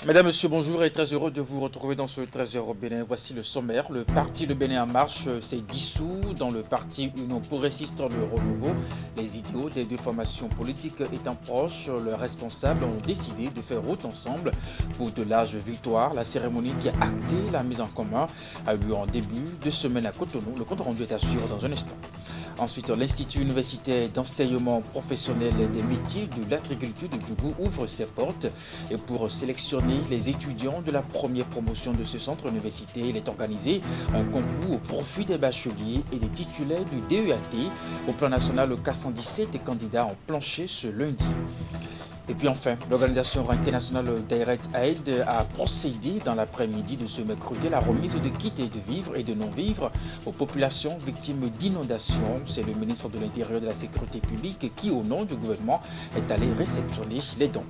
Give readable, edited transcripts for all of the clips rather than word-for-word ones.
Mesdames, Messieurs, bonjour et très heureux de vous retrouver dans ce 13h au Bénin. Voici le sommaire. Le parti Le Bénin en Marche s'est dissous dans le parti Union Progressiste Le Renouveau. Les idéaux des deux formations politiques étant proches, leurs responsables ont décidé de faire route ensemble pour de larges victoires. La cérémonie qui a acté la mise en commun a eu lieu en début de semaine à Cotonou. Le compte rendu est à suivre dans un instant. Ensuite, l'Institut universitaire d'enseignement professionnel des métiers de l'agriculture de Djougou ouvre ses portes. Et pour sélectionner les étudiants de la première promotion de ce centre universitaire, il est organisé un concours au profit des bacheliers et des titulaires du DEAT. Au plan national, 417 candidats ont planché ce lundi. Et puis enfin, l'Organisation internationale Direct Aid a procédé dans l'après-midi de ce mercredi à la remise de kits de vivres et de non-vivres aux populations victimes d'inondations. C'est le ministre de l'Intérieur et de la Sécurité publique qui, au nom du gouvernement, est allé réceptionner les dons.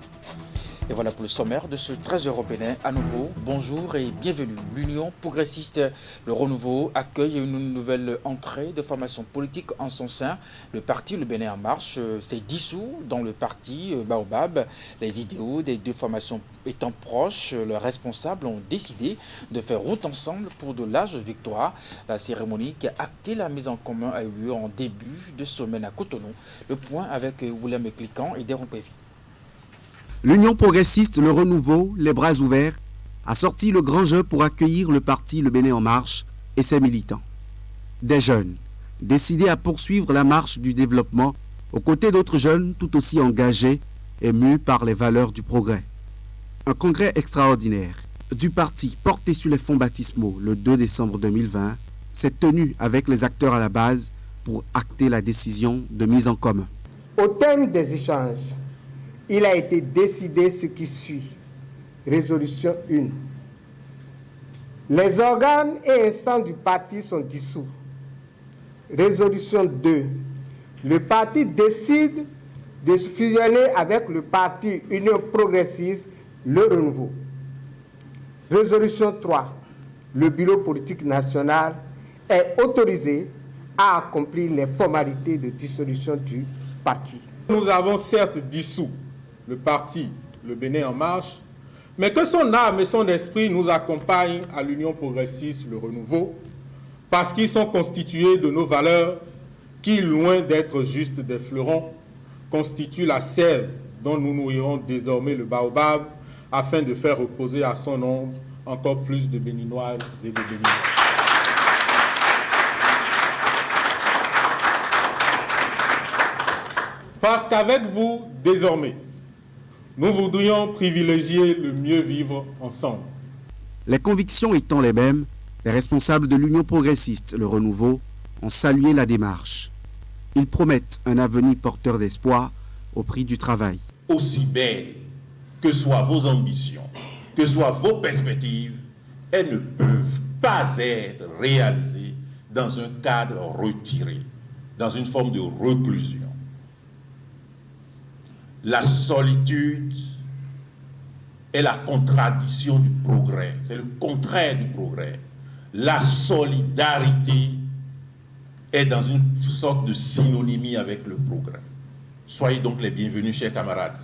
Et voilà pour le sommaire de ce 13h au Bénin. À nouveau, bonjour et bienvenue. L'Union progressiste Le Renouveau accueille une nouvelle entrée de formation politique en son sein. Le parti Le Bénin en Marche s'est dissous dans le parti Baobab. Les idéaux des deux formations étant proches, leurs responsables ont décidé de faire route ensemble pour de larges victoires. La cérémonie qui a acté la mise en commun a eu lieu en début de semaine à Cotonou. Le point avec William Cliquant et Deron Pévi. L'Union progressiste Le Renouveau, les bras ouverts, a sorti le grand jeu pour accueillir le parti Le Bénin en Marche et ses militants. Des jeunes, décidés à poursuivre la marche du développement aux côtés d'autres jeunes tout aussi engagés et mus par les valeurs du progrès. Un congrès extraordinaire du parti porté sur les fonds baptismaux le 2 décembre 2020 s'est tenu avec les acteurs à la base pour acter la décision de mise en commun. Au terme des échanges, il a été décidé ce qui suit. Résolution 1. Les organes et instances du parti sont dissous. Résolution 2. Le parti décide de se fusionner avec le parti Union Progressiste Le Renouveau. Résolution 3. Le bureau politique national est autorisé à accomplir les formalités de dissolution du parti. Nous avons certes dissous le parti Le Bénin en Marche, mais que son âme et son esprit nous accompagnent à l'Union progressiste Le Renouveau, parce qu'ils sont constitués de nos valeurs qui, loin d'être juste des fleurons, constituent la sève dont nous nourrirons désormais le baobab, afin de faire reposer à son ombre encore plus de Béninoises et de Béninois. Parce qu'avec vous, désormais, nous voudrions privilégier le mieux vivre ensemble. Les convictions étant les mêmes, les responsables de l'Union progressiste Le Renouveau ont salué la démarche. Ils promettent un avenir porteur d'espoir au prix du travail. Aussi belles que soient vos ambitions, que soient vos perspectives, elles ne peuvent pas être réalisées dans un cadre retiré, dans une forme de reclusion. La solitude est la contradiction du progrès, c'est le contraire du progrès. La solidarité est dans une sorte de synonymie avec le progrès. Soyez donc les bienvenus, chers camarades.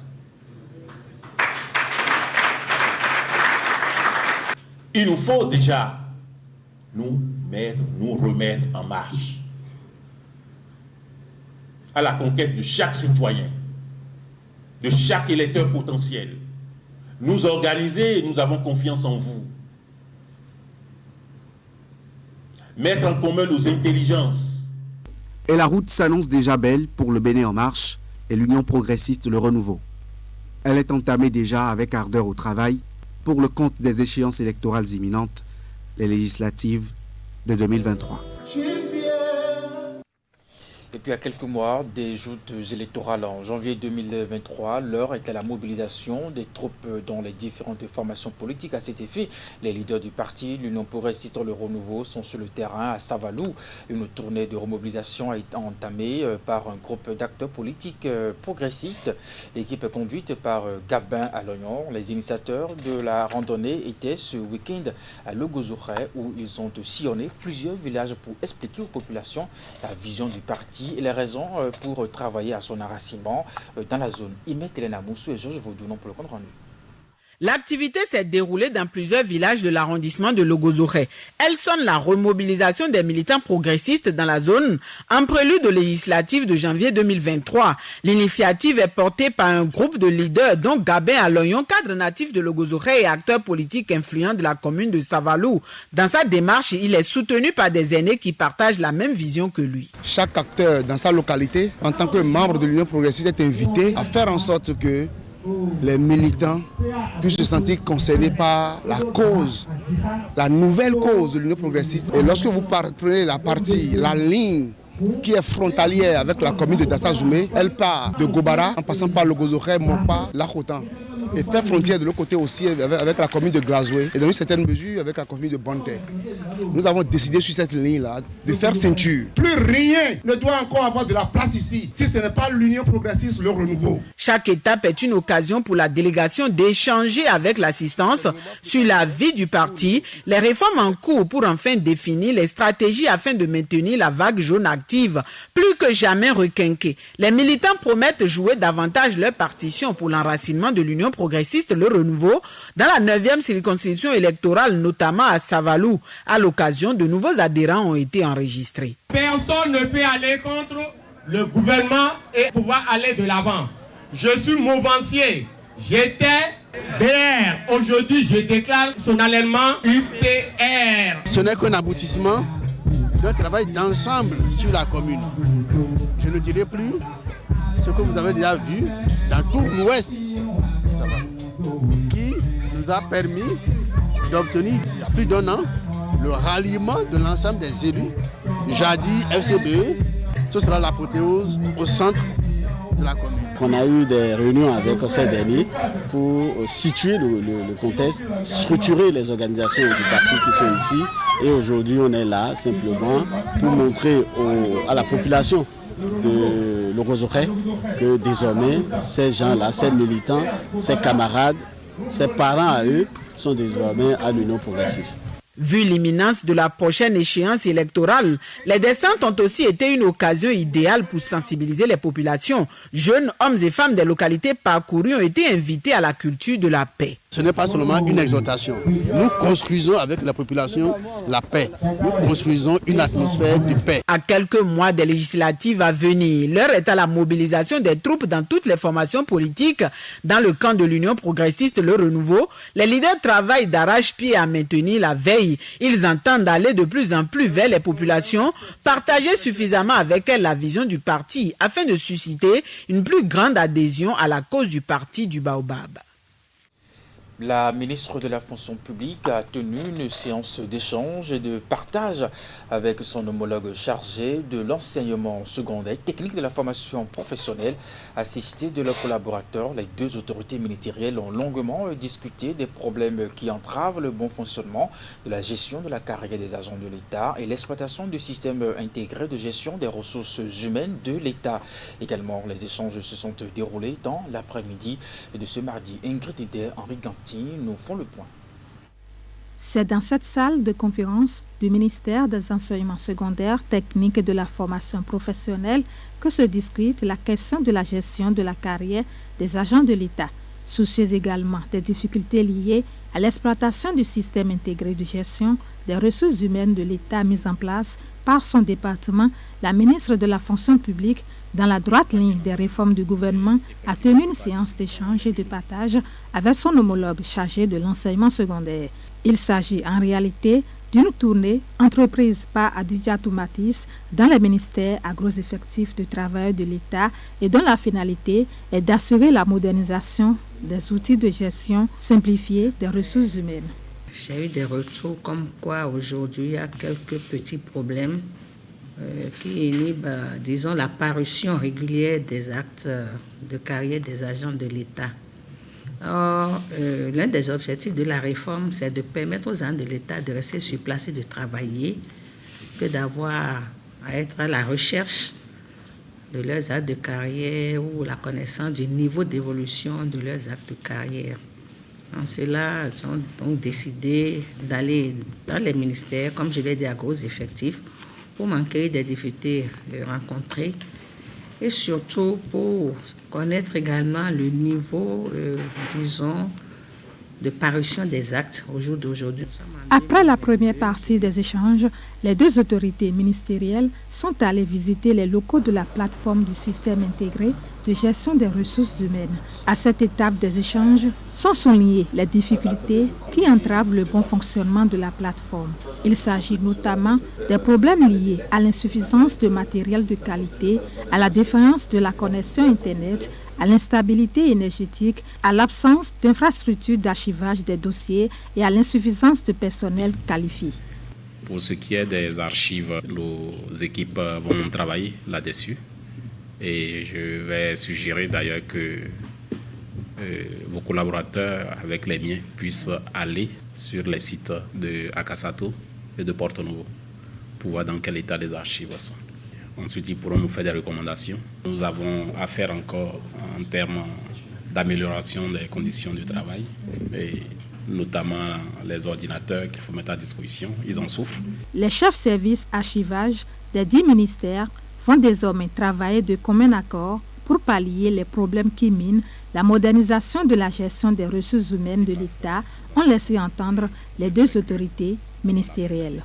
Il nous faut déjà nous remettre en marche à la conquête de chaque citoyen, de chaque électeur potentiel. Nous organiser, et nous avons confiance en vous. Mettre en commun nos intelligences. Et la route s'annonce déjà belle pour le Bénin en Marche et l'Union progressiste Le Renouveau. Elle est entamée déjà avec ardeur au travail pour le compte des échéances électorales imminentes, les législatives de 2023. Et puis à quelques mois des joutes électorales en janvier 2023, l'heure est à la mobilisation des troupes dans les différentes formations politiques. À cet effet, les leaders du parti, l'Union progressiste Le Renouveau, sont sur le terrain à Savalou. Une tournée de remobilisation a été entamée par un groupe d'acteurs politiques progressistes. L'équipe est conduite par Gabin à l'Oignon. Les initiateurs de la randonnée étaient ce week-end à Legozoré où ils ont sillonné plusieurs villages pour expliquer aux populations la vision du parti et les raisons pour travailler à son enracinement dans la zone. Imet Elena Moussou et Georges Vaudounon pour le compte rendu. L'activité s'est déroulée dans plusieurs villages de l'arrondissement de Logozoré. Elle sonne la remobilisation des militants progressistes dans la zone en prélude aux législatives de janvier 2023. L'initiative est portée par un groupe de leaders dont Gabin Aloyon, cadre natif de Logozoré et acteur politique influent de la commune de Savalou. Dans sa démarche, il est soutenu par des aînés qui partagent la même vision que lui. Chaque acteur dans sa localité, en tant que membre de l'Union progressiste, est invité à faire en sorte que les militants puissent se sentir concernés par la cause, la nouvelle cause de l'Union progressiste. Et lorsque vous prenez la ligne qui est frontalière avec la commune de Dassazoumé, elle part de Gobara en passant par le Gozoré, Mopa, Lakotan. Et faire frontière de l'autre côté aussi avec la commune de Glazoué et dans une certaine mesure avec la commune de Bonte. Nous avons décidé sur cette ligne-là de faire ceinture. Plus rien ne doit encore avoir de la place ici si ce n'est pas l'Union progressiste, le renouveau. Chaque étape est une occasion pour la délégation d'échanger avec l'assistance sur la vie du parti, les réformes en cours pour enfin définir les stratégies afin de maintenir la vague jaune active. Plus que jamais requinquée, les militants promettent jouer davantage leur partition pour l'enracinement de l'Union progressiste, le renouveau, dans la 9e circonscription électorale, notamment à Savalou. À l'occasion, de nouveaux adhérents ont été enregistrés. Personne ne peut aller contre le gouvernement et pouvoir aller de l'avant. Je suis mouvancier. J'étais BR. Aujourd'hui, je déclare solennellement UPR. Ce n'est qu'un aboutissement d'un travail d'ensemble sur la commune. Je ne dirai plus ce que vous avez déjà vu dans tout l'ouest, qui nous a permis d'obtenir, il y a plus d'1 an, le ralliement de l'ensemble des élus, jadis FCBE. Ce sera l'apothéose au centre de la commune. On a eu des réunions avec ces derniers pour situer le contexte, structurer les organisations du parti qui sont ici. Et aujourd'hui, on est là simplement pour montrer à la population de Logozoré que désormais, ces gens-là, ces militants, ces camarades, ces parents à eux, sont désormais à l'Union progressiste. Vu l'imminence de la prochaine échéance électorale, les descentes ont aussi été une occasion idéale pour sensibiliser les populations. Jeunes, hommes et femmes des localités parcourues ont été invités à la culture de la paix. Ce n'est pas seulement une exhortation. Nous construisons avec la population la paix. Nous construisons une atmosphère de paix. À quelques mois des législatives à venir, l'heure est à la mobilisation des troupes dans toutes les formations politiques. Dans le camp de l'Union progressiste, le renouveau, les leaders travaillent d'arrache-pied à maintenir la veille. Ils entendent aller de plus en plus vers les populations, partager suffisamment avec elles la vision du parti afin de susciter une plus grande adhésion à la cause du parti du Baobab. La ministre de la fonction publique a tenu une séance d'échange et de partage avec son homologue chargé de l'enseignement secondaire technique de la formation professionnelle, assisté de leurs collaborateurs. Les deux autorités ministérielles ont longuement discuté des problèmes qui entravent le bon fonctionnement de la gestion de la carrière des agents de l'État et l'exploitation du système intégré de gestion des ressources humaines de l'État. Également, les échanges se sont déroulés dans l'après-midi de ce mardi. Ingrid Eder, Henri Ganti nous font le point. C'est dans cette salle de conférence du ministère des enseignements secondaires, techniques et de la formation professionnelle que se discute la question de la gestion de la carrière des agents de l'État, soucieux également des difficultés liées à l'exploitation du système intégré de gestion des ressources humaines de l'État mis en place par son département. La ministre de la fonction publique, dans la droite ligne des réformes du gouvernement, a tenu une séance d'échange et de partage avec son homologue chargé de l'enseignement secondaire. Il s'agit en réalité d'une tournée entreprise par Adidjatou Matisse dans les ministères à gros effectifs de travail de l'État et dont la finalité est d'assurer la modernisation des outils de gestion simplifiés des ressources humaines. J'ai eu des retours comme quoi aujourd'hui il y a quelques petits problèmes qui inhibent, disons, la parution régulière des actes de carrière des agents de l'État. Or, l'un des objectifs de la réforme, c'est de permettre aux agents de l'État de rester sur place et de travailler, que d'avoir à être à la recherche de leurs actes de carrière ou la connaissance du niveau d'évolution de leurs actes de carrière. En cela, ils ont donc décidé d'aller dans les ministères, comme je l'ai dit, à gros effectifs, pour manquer des difficultés rencontrées et surtout pour connaître également le niveau, disons, de parution des actes au jour d'aujourd'hui. Après la première partie des échanges, les deux autorités ministérielles sont allées visiter les locaux de la plateforme du système intégré de gestion des ressources humaines. À cette étape des échanges sont soulignées les difficultés qui entravent le bon fonctionnement de la plateforme. Il s'agit notamment des problèmes liés à l'insuffisance de matériel de qualité, à la défaillance de la connexion Internet, à l'instabilité énergétique, à l'absence d'infrastructures d'archivage des dossiers et à l'insuffisance de personnel qualifié. Pour ce qui est des archives, nos équipes vont travailler là-dessus. Et je vais suggérer d'ailleurs que vos collaborateurs avec les miens puissent aller sur les sites de Akasato et de Porto Novo pour voir dans quel état les archives sont. Ensuite, ils pourront nous faire des recommandations. Nous avons à faire encore en termes d'amélioration des conditions de travail, et notamment les ordinateurs qu'il faut mettre à disposition. Ils en souffrent. Les chefs services archivage des 10 ministères vont désormais travailler de commun accord pour pallier les problèmes qui minent la modernisation de la gestion des ressources humaines de l'État, ont laissé entendre les deux autorités ministérielles.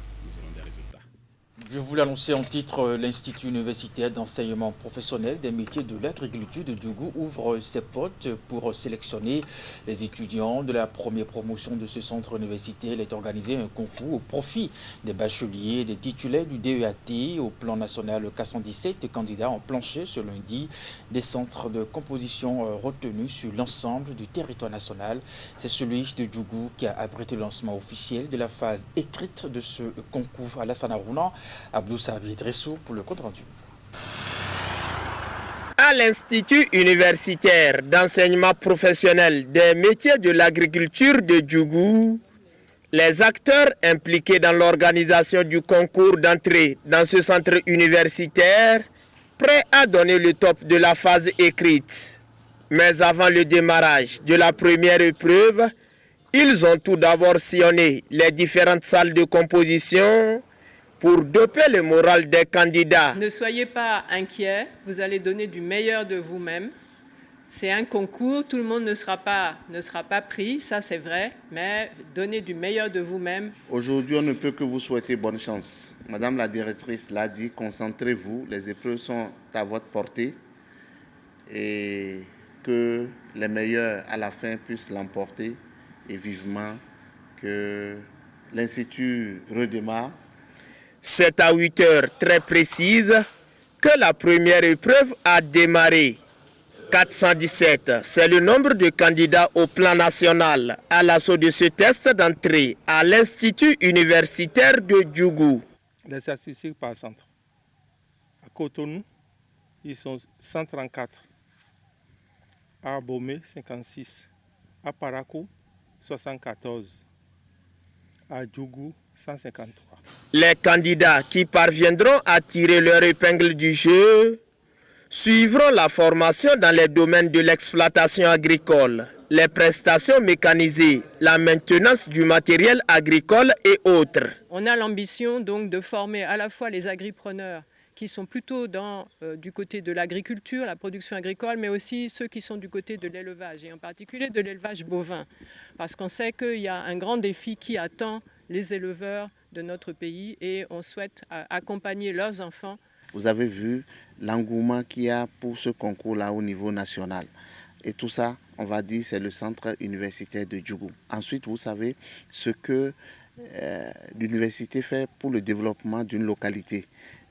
Je vous l'annonçais en titre, l'Institut universitaire d'enseignement professionnel des métiers de l'agriculture de Djougou ouvre ses portes pour sélectionner les étudiants de la première promotion de ce centre universitaire. Il est organisé un concours au profit des bacheliers et des titulaires du DEAT au plan national. 417 candidats ont planché ce lundi des centres de composition retenus sur l'ensemble du territoire national. C'est celui de Djougou qui a abrité le lancement officiel de la phase écrite de ce concours. Alassane Harouna, Abdou Sabi Dressou pour le compte rendu. À l'Institut universitaire d'enseignement professionnel des métiers de l'agriculture de Djougou, les acteurs impliqués dans l'organisation du concours d'entrée dans ce centre universitaire, prêts à donner le top de la phase écrite. Mais avant le démarrage de la première épreuve, ils ont tout d'abord sillonné les différentes salles de composition pour doper le moral des candidats. Ne soyez pas inquiets, vous allez donner du meilleur de vous-même. C'est un concours, tout le monde ne sera pas pris, ça c'est vrai, mais donnez du meilleur de vous-même. Aujourd'hui, on ne peut que vous souhaiter bonne chance. Madame la directrice l'a dit, concentrez-vous, les épreuves sont à votre portée et que les meilleurs à la fin puissent l'emporter et vivement que l'Institut redémarre. C'est à 8 heures très précises que la première épreuve a démarré. 417, c'est le nombre de candidats au plan national à l'assaut de ce test d'entrée à l'Institut universitaire de Djougou. Les statistiques par centre. À Cotonou, ils sont 134. À Bomé, 56. À Parakou, 74. À Djougou, 153. Les candidats qui parviendront à tirer leur épingle du jeu suivront la formation dans les domaines de l'exploitation agricole, les prestations mécanisées, la maintenance du matériel agricole et autres. On a l'ambition donc de former à la fois les agripreneurs qui sont plutôt du côté de l'agriculture, la production agricole, mais aussi ceux qui sont du côté de l'élevage, et en particulier de l'élevage bovin. Parce qu'on sait qu'il y a un grand défi qui attend les éleveurs de notre pays et on souhaite accompagner leurs enfants. Vous avez vu l'engouement qu'il y a pour ce concours-là au niveau national. Et tout ça, on va dire, c'est le centre universitaire de Djougou. Ensuite, vous savez ce que l'université fait pour le développement d'une localité.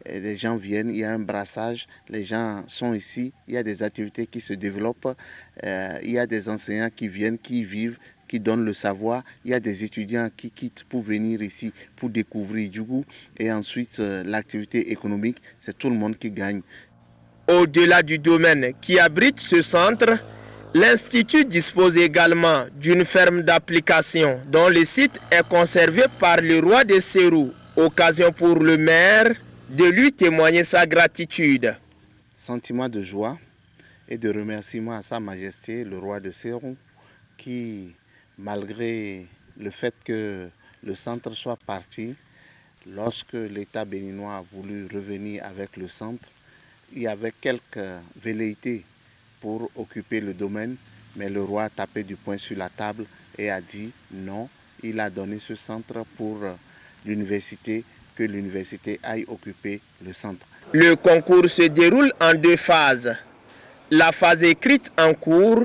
Les gens viennent, il y a un brassage, les gens sont ici, il y a des activités qui se développent, il y a des enseignants qui viennent, qui vivent, qui donnent le savoir, il y a des étudiants qui quittent pour venir ici, pour découvrir Djougou, et ensuite l'activité économique, c'est tout le monde qui gagne. Au-delà du domaine qui abrite ce centre, l'Institut dispose également d'une ferme d'application dont le site est conservé par le roi de Sérou, occasion pour le maire de lui témoigner sa gratitude. Sentiment de joie et de remerciement à Sa Majesté, le roi de Sérou, qui, malgré le fait que le centre soit parti, lorsque l'État béninois a voulu revenir avec le centre, il y avait quelques velléités pour occuper le domaine, Mais le roi a tapé du poing sur la table et a dit non, il a donné ce centre pour l'université, que l'université aille occuper le centre. Le concours se déroule en 2 phases. La phase écrite en cours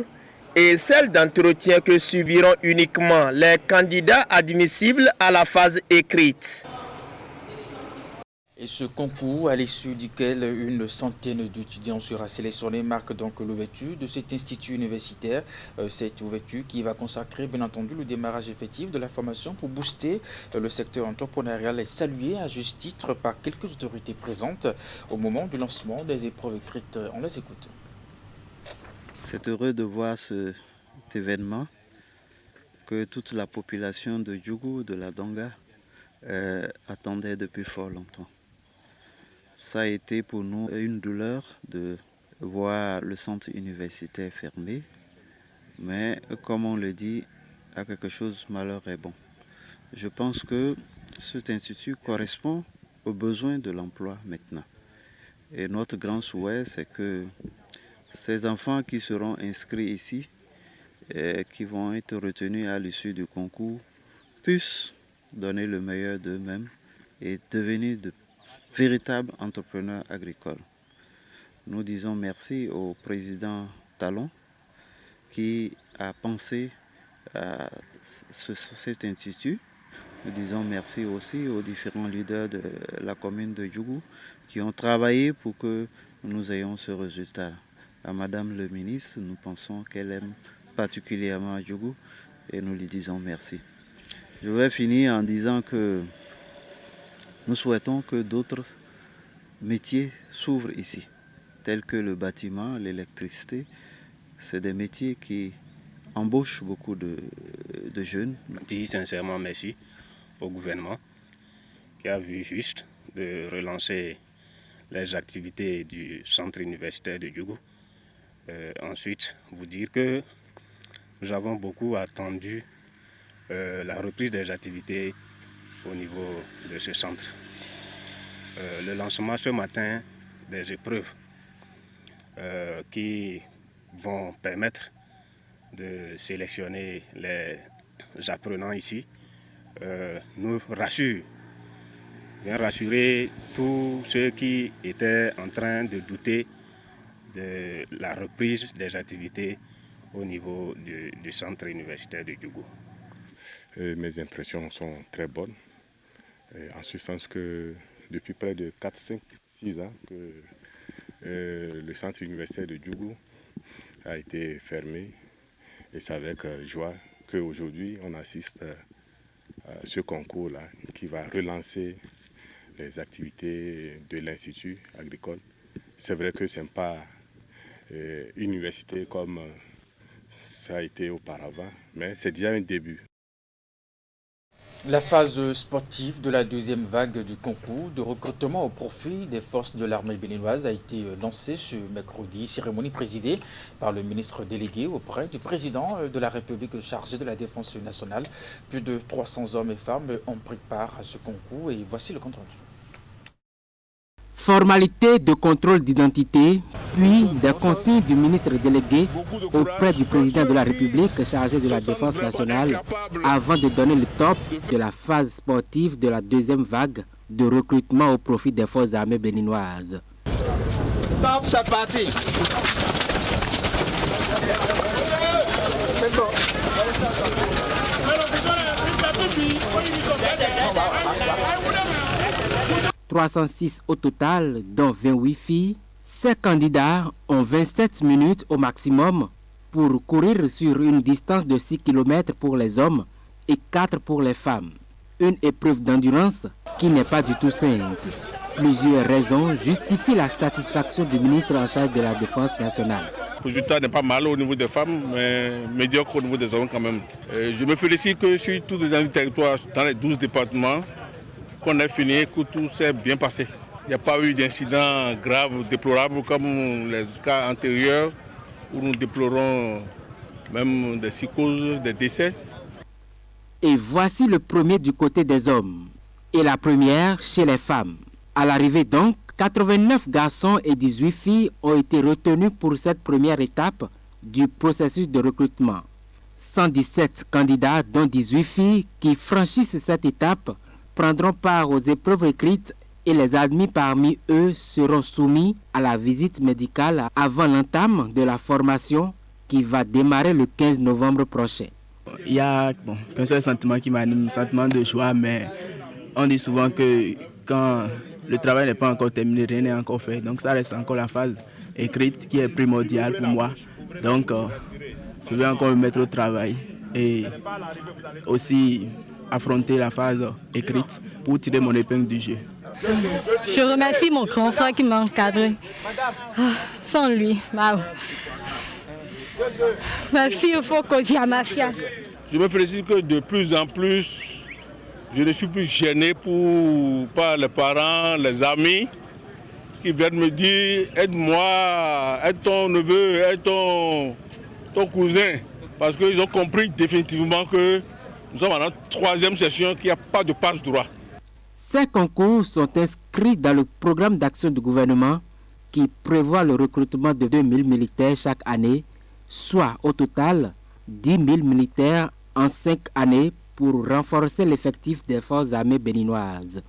et celle d'entretien que subiront uniquement les candidats admissibles à la phase écrite. Et ce concours, à l'issue duquel une centaine d'étudiants sera sélectionnés, marque donc l'ouverture de cet institut universitaire. Cette ouverture qui va consacrer bien entendu le démarrage effectif de la formation pour booster le secteur entrepreneurial et salué à juste titre par quelques autorités présentes au moment du lancement des épreuves écrites. On les écoute. C'est heureux de voir cet événement que toute la population de Djougou, de la Donga, attendait depuis fort longtemps. Ça a été pour nous une douleur de voir le centre universitaire fermé, mais comme on le dit, à quelque chose, malheur est bon. Je pense que cet institut correspond aux besoins de l'emploi maintenant. Et notre grand souhait, c'est que ces enfants qui seront inscrits ici, qui vont être retenus à l'issue du concours, puissent donner le meilleur d'eux-mêmes et devenir de véritables entrepreneurs agricoles. Nous disons merci au président Talon qui a pensé à cet institut. Nous disons merci aussi aux différents leaders de la commune de Djougou qui ont travaillé pour que nous ayons ce résultat. À Madame le ministre, nous pensons qu'elle aime particulièrement Djougou et nous lui disons merci. Je voudrais finir en disant que nous souhaitons que d'autres métiers s'ouvrent ici, tels que le bâtiment, l'électricité. C'est des métiers qui embauchent beaucoup de jeunes. Je dis sincèrement merci au gouvernement qui a vu juste de relancer les activités du centre universitaire de Djougou. Ensuite, vous dire que nous avons beaucoup attendu la reprise des activités au niveau de ce centre. Le lancement ce matin des épreuves qui vont permettre de sélectionner les apprenants ici nous rassure, vient rassurer tous ceux qui étaient en train de douter de la reprise des activités au niveau du centre universitaire de Djougou. Mes impressions sont très bonnes, en ce sens que depuis près de 4, 5, 6 ans que le centre universitaire de Djougou a été fermé et c'est avec joie qu'aujourd'hui on assiste à ce concours-là qui va relancer les activités de l'Institut agricole. C'est vrai que ce n'est pas une université comme ça a été auparavant, mais c'est déjà un début. La phase sportive de la deuxième vague du concours de recrutement au profit des forces de l'armée béninoise a été lancée ce mercredi, cérémonie présidée par le ministre délégué auprès du président de la République chargé de la défense nationale. Plus de 300 hommes et femmes ont pris part à ce concours et voici le compte rendu. Formalité de contrôle d'identité, puis des consignes du ministre délégué auprès du président de la République chargé de la défense nationale avant de donner le top de la phase sportive de la deuxième vague de recrutement au profit des forces armées béninoises. Top, c'est parti. C'est bon. 306 au total, dont 28 filles. Ces candidats ont 27 minutes au maximum pour courir sur une distance de 6 km pour les hommes et 4 pour les femmes. Une épreuve d'endurance qui n'est pas du tout simple. Plusieurs raisons justifient la satisfaction du ministre en charge de la Défense nationale. Le résultat n'est pas mal au niveau des femmes, mais médiocre au niveau des hommes quand même. Je me félicite que sur tous les territoires, dans les 12 départements, qu'on a fini, que tout s'est bien passé. Il n'y a pas eu d'incidents graves, déplorables comme les cas antérieurs où nous déplorons même des psychoses, des décès. Et voici le premier du côté des hommes et la première chez les femmes. À l'arrivée donc, 89 garçons et 18 filles ont été retenus pour cette première étape du processus de recrutement. 117 candidats, dont 18 filles, qui franchissent cette étape, prendront part aux épreuves écrites et les admis parmi eux seront soumis à la visite médicale avant l'entame de la formation qui va démarrer le 15 novembre prochain. Il y a qu'un seul sentiment qui m'anime, le sentiment de joie, mais on dit souvent que quand le travail n'est pas encore terminé, rien n'est encore fait. Donc ça reste encore la phase écrite qui est primordiale pour moi. Donc je vais encore me mettre au travail et aussi affronter la phase écrite pour tirer mon épingle du jeu. Je remercie mon grand frère qui m'a encadré. Sans lui, waouh. Merci au Foko Diamafia. Je me félicite que de plus en plus, je ne suis plus gêné par les parents, les amis qui viennent me dire aide-moi, aide ton neveu, aide ton cousin. Parce qu'ils ont compris définitivement que nous sommes à notre 3e session, qu'il n'y a pas de passe droit. Ces concours sont inscrits dans le programme d'action du gouvernement qui prévoit le recrutement de 2000 militaires chaque année, soit au total 10 000 militaires en 5 années pour renforcer l'effectif des forces armées béninoises.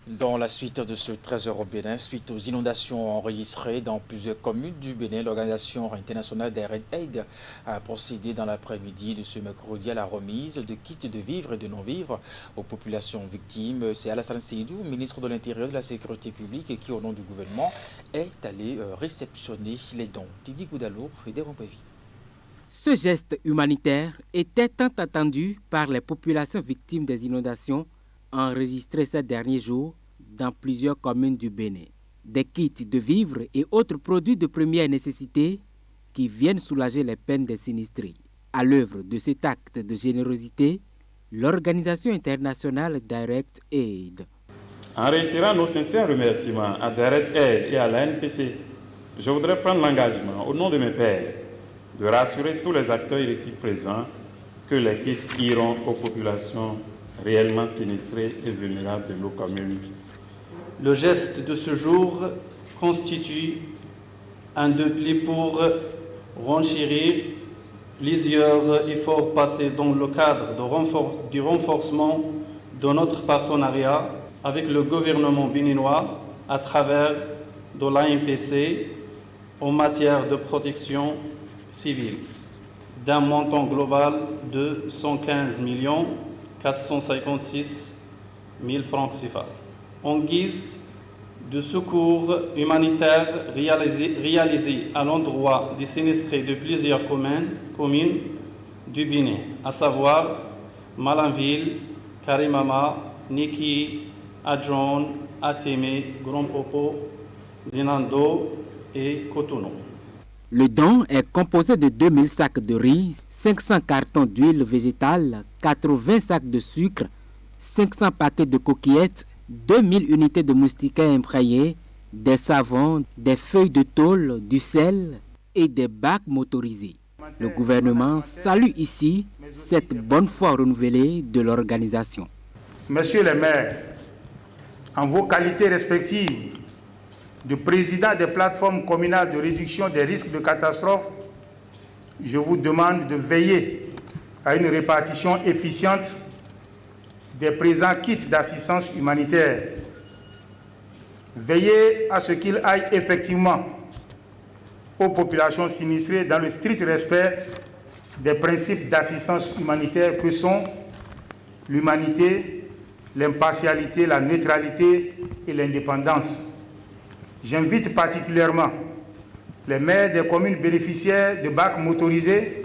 Dans la suite de ce trésor au Bénin, suite aux inondations enregistrées dans plusieurs communes du Bénin, l'Organisation internationale des Red Aid a procédé dans l'après-midi de ce mercredi à la remise de kits de vivres et de non-vivres aux populations victimes. C'est Alassane Seydou, ministre de l'Intérieur et de la Sécurité publique, qui, au nom du gouvernement, est allé réceptionner les dons. Didi Goudalo et Deron Prévi. Ce geste humanitaire était tant attendu par les populations victimes des inondations enregistrées ces derniers jours dans plusieurs communes du Bénin. Des kits de vivres et autres produits de première nécessité qui viennent soulager les peines des sinistrés. À l'œuvre de cet acte de générosité, l'Organisation internationale Direct Aid. En retirant nos sincères remerciements à Direct Aid et à l'ANPC, je voudrais prendre l'engagement, au nom de mes pairs, de rassurer tous les acteurs ici présents que les kits iront aux populations réellement sinistrées et vulnérables de nos communes. Le geste de ce jour constitue un dépli pour renchérir plusieurs efforts passés dans le cadre du renforcement de notre partenariat avec le gouvernement béninois à travers de l'ANPC en matière de protection civile, d'un montant global de 115 456 000 francs CFA. En guise de secours humanitaire réalisé à l'endroit des sinistrés de plusieurs communes du Bénin, à savoir Malanville, Karimama, Niki, Adjon, Ateme, Grand Popo, Zinando et Cotonou. Le don est composé de 2000 sacs de riz, 500 cartons d'huile végétale, 80 sacs de sucre, 500 paquets de coquillettes, 2000 unités de moustiquaires imprégnés, des savons, des feuilles de tôle, du sel et des bacs motorisés. Le gouvernement salue ici cette bonne foi renouvelée de l'organisation. Messieurs les maires, en vos qualités respectives de président des plateformes communales de réduction des risques de catastrophe, je vous demande de veiller à une répartition efficiente des présents kits d'assistance humanitaire. Veillez à ce qu'ils aillent effectivement aux populations sinistrées dans le strict respect des principes d'assistance humanitaire que sont l'humanité, l'impartialité, la neutralité et l'indépendance. J'invite particulièrement les maires des communes bénéficiaires de bacs motorisés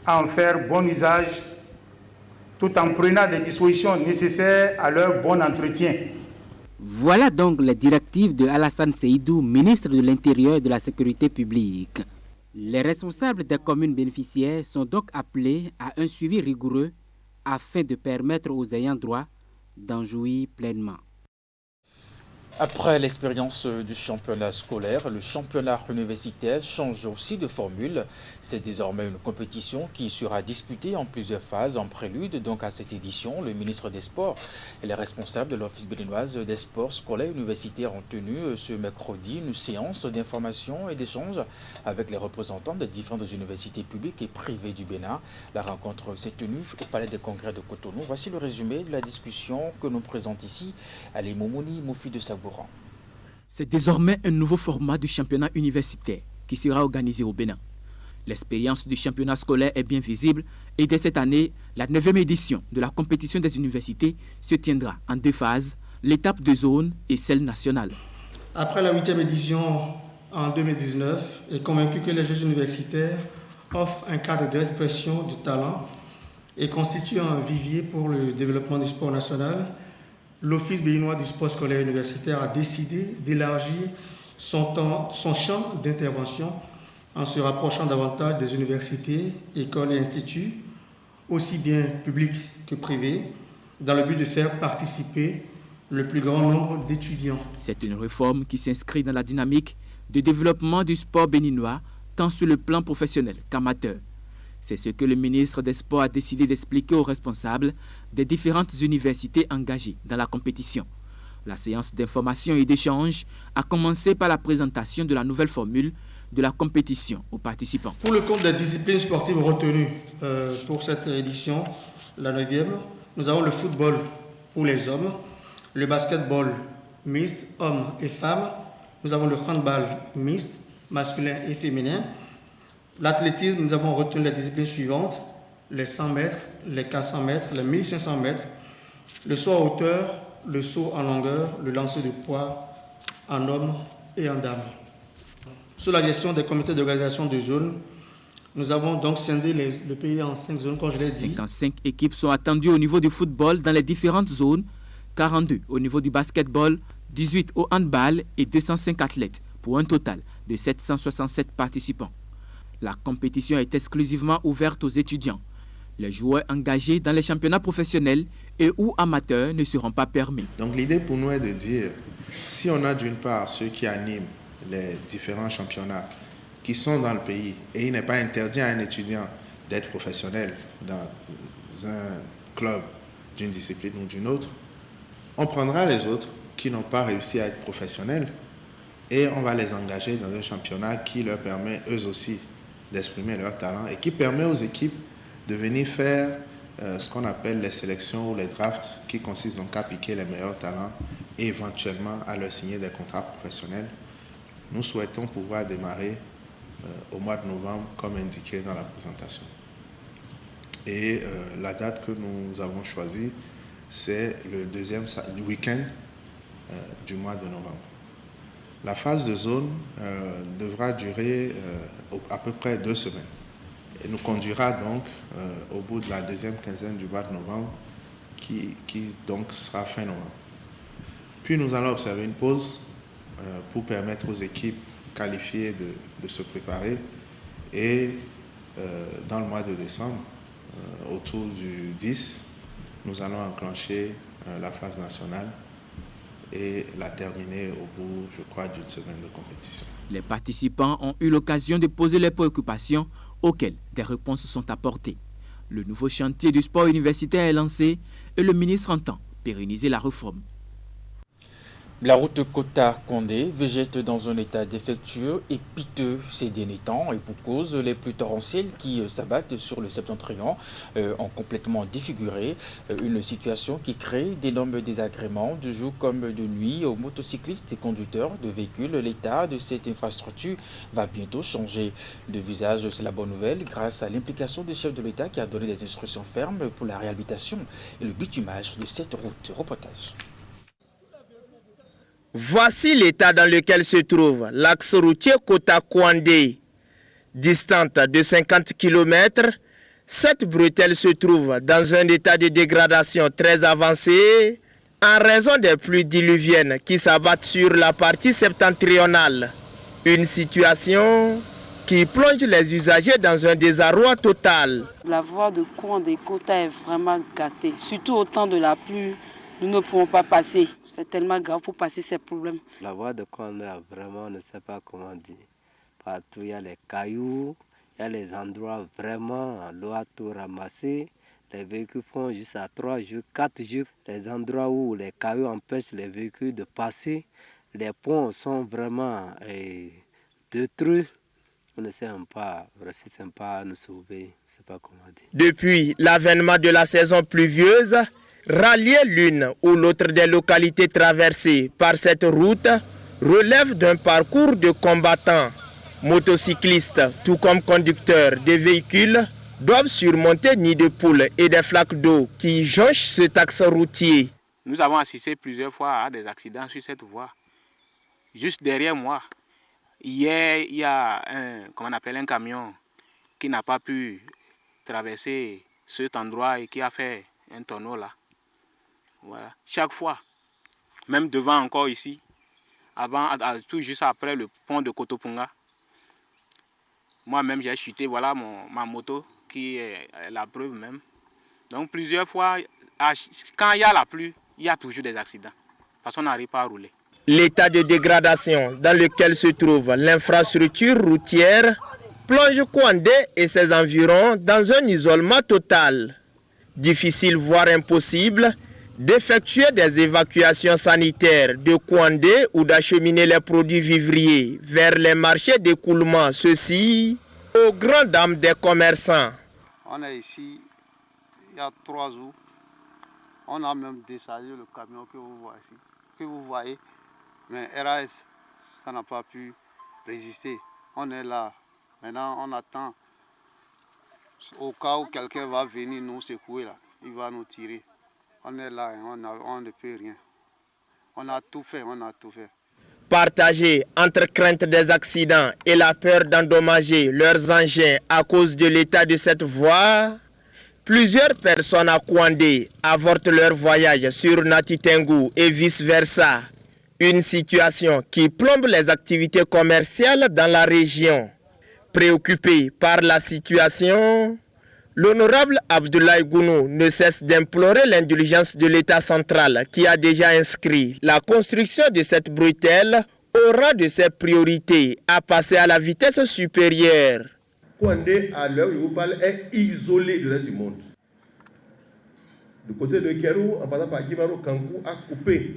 à en faire bon usage tout en prenant des dispositions nécessaires à leur bon entretien. Voilà donc les directives de Alassane Seydou, ministre de l'Intérieur et de la Sécurité publique. Les responsables des communes bénéficiaires sont donc appelés à un suivi rigoureux afin de permettre aux ayants droit d'en jouir pleinement. Après l'expérience du championnat scolaire, le championnat universitaire change aussi de formule. C'est désormais une compétition qui sera disputée en plusieurs phases. En prélude donc à cette édition, le ministre des Sports et les responsables de l'Office béninoise des sports scolaires et universitaires ont tenu ce mercredi une séance d'information et d'échange avec les représentants des différentes universités publiques et privées du Bénin. La rencontre s'est tenue au Palais des Congrès de Cotonou. Voici le résumé de la discussion que nous présente ici Ali Moumouni Moufi de Sabouran. C'est désormais un nouveau format du championnat universitaire qui sera organisé au Bénin. L'expérience du championnat scolaire est bien visible et dès cette année, la 9e édition de la compétition des universités se tiendra en 2 phases, l'étape de zone et celle nationale. Après la 8e édition en 2019, est convaincu que les Jeux universitaires offrent un cadre d'expression du talent et constituent un vivier pour le développement du sport national. L'Office béninois du sport scolaire universitaire a décidé d'élargir son champ d'intervention en se rapprochant davantage des universités, écoles et instituts, aussi bien publics que privés, dans le but de faire participer le plus grand nombre d'étudiants. C'est une réforme qui s'inscrit dans la dynamique de développement du sport béninois, tant sur le plan professionnel qu'amateur. C'est ce que le ministre des Sports a décidé d'expliquer aux responsables des différentes universités engagées dans la compétition. La séance d'information et d'échange a commencé par la présentation de la nouvelle formule de la compétition aux participants. Pour le compte des disciplines sportives retenues pour cette édition, la 9e, nous avons le football pour les hommes, le basketball mixte, hommes et femmes, nous avons le handball mixte, masculin et féminin. L'athlétisme, nous avons retenu les disciplines suivantes, les 100 mètres, les 400 mètres, les 1500 mètres, le saut en hauteur, le saut en longueur, le lancer de poids en hommes et en dames. Sous la gestion des comités d'organisation de zones, nous avons donc scindé le pays en 5 zones, comme je l'ai dit. 55 équipes sont attendues au niveau du football dans les différentes zones, 42 au niveau du basketball, 18 au handball et 205 athlètes, pour un total de 767 participants. La compétition est exclusivement ouverte aux étudiants. Les joueurs engagés dans les championnats professionnels et ou amateurs ne seront pas permis. Donc l'idée pour nous est de dire, si on a d'une part ceux qui animent les différents championnats qui sont dans le pays, et il n'est pas interdit à un étudiant d'être professionnel dans un club d'une discipline ou d'une autre, on prendra les autres qui n'ont pas réussi à être professionnels et on va les engager dans un championnat qui leur permet eux aussi d'exprimer leur talent et qui permet aux équipes de venir faire ce qu'on appelle les sélections ou les drafts, qui consistent donc à piquer les meilleurs talents et éventuellement à leur signer des contrats professionnels. Nous souhaitons pouvoir démarrer au mois de novembre comme indiqué dans la présentation. Et la date que nous avons choisie, c'est le deuxième week-end du mois de novembre. La phase de zone devra durer à peu près 2 semaines et nous conduira donc au bout de la deuxième quinzaine du mois de novembre qui donc sera fin novembre. Puis nous allons observer une pause pour permettre aux équipes qualifiées de se préparer et dans le mois de décembre, autour du 10, nous allons enclencher la phase nationale et la terminer au bout, je crois, d'une semaine de compétition. Les participants ont eu l'occasion de poser leurs préoccupations auxquelles des réponses sont apportées. Le nouveau chantier du sport universitaire est lancé et le ministre entend pérenniser la réforme. La route Kota-Kondé végète dans un état défectueux et piteux ces derniers temps et pour cause, les pluies torrentielles qui s'abattent sur le septentrion ont complètement défiguré une situation qui crée d'énormes désagréments de jour comme de nuit aux motocyclistes et conducteurs de véhicules. L'état de cette infrastructure va bientôt changer de visage. C'est la bonne nouvelle grâce à l'implication du chef de l'État qui a donné des instructions fermes pour la réhabilitation et le bitumage de cette route. Reportage. Voici l'état dans lequel se trouve l'axe routier Kota-Kondé. Distante de 50 km, cette bretelle se trouve dans un état de dégradation très avancé en raison des pluies diluviennes qui s'abattent sur la partie septentrionale. Une situation qui plonge les usagers dans un désarroi total. La voie de Kondé-Kota est vraiment gâtée, surtout au temps de la pluie. nous ne pouvons pas passer. C'est tellement grave pour passer ces problèmes. La voie de Kouandé, vraiment, on ne sait pas comment dire. Partout, il y a les cailloux, il y a les endroits vraiment, l'eau a tout ramassé. Les véhicules font juste à 3 jours, 4 jours. Les endroits où les cailloux empêchent les véhicules de passer. Les ponts sont vraiment détruits. On ne sait pas, c'est sympa à nous sauver, je ne sais pas comment dire. Depuis l'avènement de la saison pluvieuse, rallier l'une ou l'autre des localités traversées par cette route relève d'un parcours de combattants. Motocyclistes, tout comme conducteurs des véhicules, doivent surmonter nids de poules et des flaques d'eau qui jonchent cet axe routier. Nous avons assisté plusieurs fois à des accidents sur cette voie. Juste derrière moi, hier, il y a un camion qui n'a pas pu traverser cet endroit et qui a fait un tonneau là. Voilà. Chaque fois, même devant encore ici, tout juste après le pont de Kotopunga, moi-même j'ai chuté, voilà ma moto qui est la preuve même. Donc plusieurs fois, quand il y a la pluie, il y a toujours des accidents, parce qu'on n'arrive pas à rouler. L'état de dégradation dans lequel se trouve l'infrastructure routière plonge Kouandé et ses environs dans un isolement total. Difficile, voire impossible, d'effectuer des évacuations sanitaires de Kouandé ou d'acheminer les produits vivriers vers les marchés d'écoulement, ceci aux grandes dames des commerçants. On est ici il y a 3 jours. On a même déchargé le camion que vous voyez. Mais RAS, ça n'a pas pu résister. On est là. Maintenant, on attend. Au cas où quelqu'un va venir nous secouer, là, il va nous tirer. On est là, on ne peut rien. On a tout fait. Partagés entre crainte des accidents et la peur d'endommager leurs engins à cause de l'état de cette voie, plusieurs personnes à Kouandé avortent leur voyage sur Nati Tengou et vice-versa. Une situation qui plombe les activités commerciales dans la région. Préoccupé par la situation, l'honorable Abdoulaye Gounou ne cesse d'implorer l'indulgence de l'État central qui a déjà inscrit la construction de cette bretelle au rang de ses priorités à passer à la vitesse supérieure. Kouandé, à l'heure où je vous parle, est isolé du reste du monde. Du côté de Kérou, en passant par Guimaro, Kankou a coupé.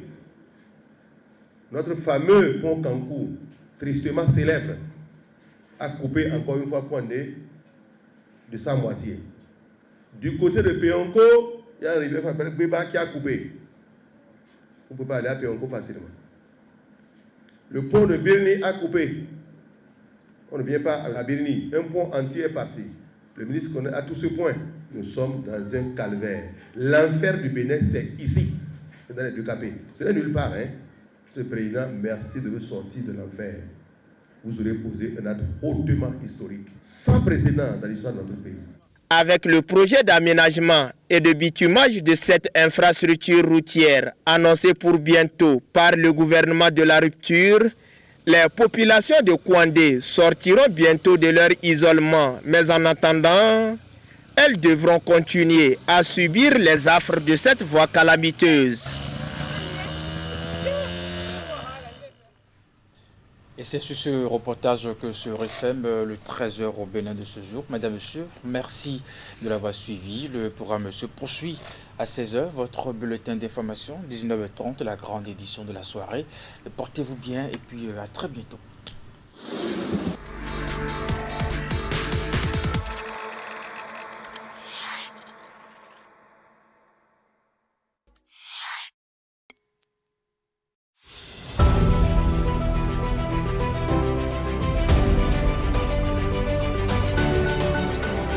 Notre fameux pont Kankou, tristement célèbre, a coupé encore une fois Kouandé de sa moitié. Du côté de Péonko, il y a un rivière qui s'appelle Béba qui a coupé. On ne peut pas aller à Péonko facilement. Le pont de Birni a coupé. On ne vient pas à la Birni. Un pont entier est parti. Le ministre connaît à tout ce point. Nous sommes dans un calvaire. L'enfer du Bénin, c'est ici, dans les deux capés. Ce n'est nulle part, hein. Monsieur le Président, merci de nous sortir de l'enfer. Vous aurez posé un acte hautement historique, sans précédent dans l'histoire de notre pays. Avec le projet d'aménagement et de bitumage de cette infrastructure routière annoncé pour bientôt par le gouvernement de la rupture, les populations de Kouandé sortiront bientôt de leur isolement. Mais en attendant, elles devront continuer à subir les affres de cette voie calamiteuse. Et c'est sur ce reportage que se referme le 13h au Bénin de ce jour. Mesdames, Messieurs, merci de l'avoir suivi. Le programme se poursuit à 16h. Votre bulletin d'information, 19h30, la grande édition de la soirée. Portez-vous bien et puis à très bientôt.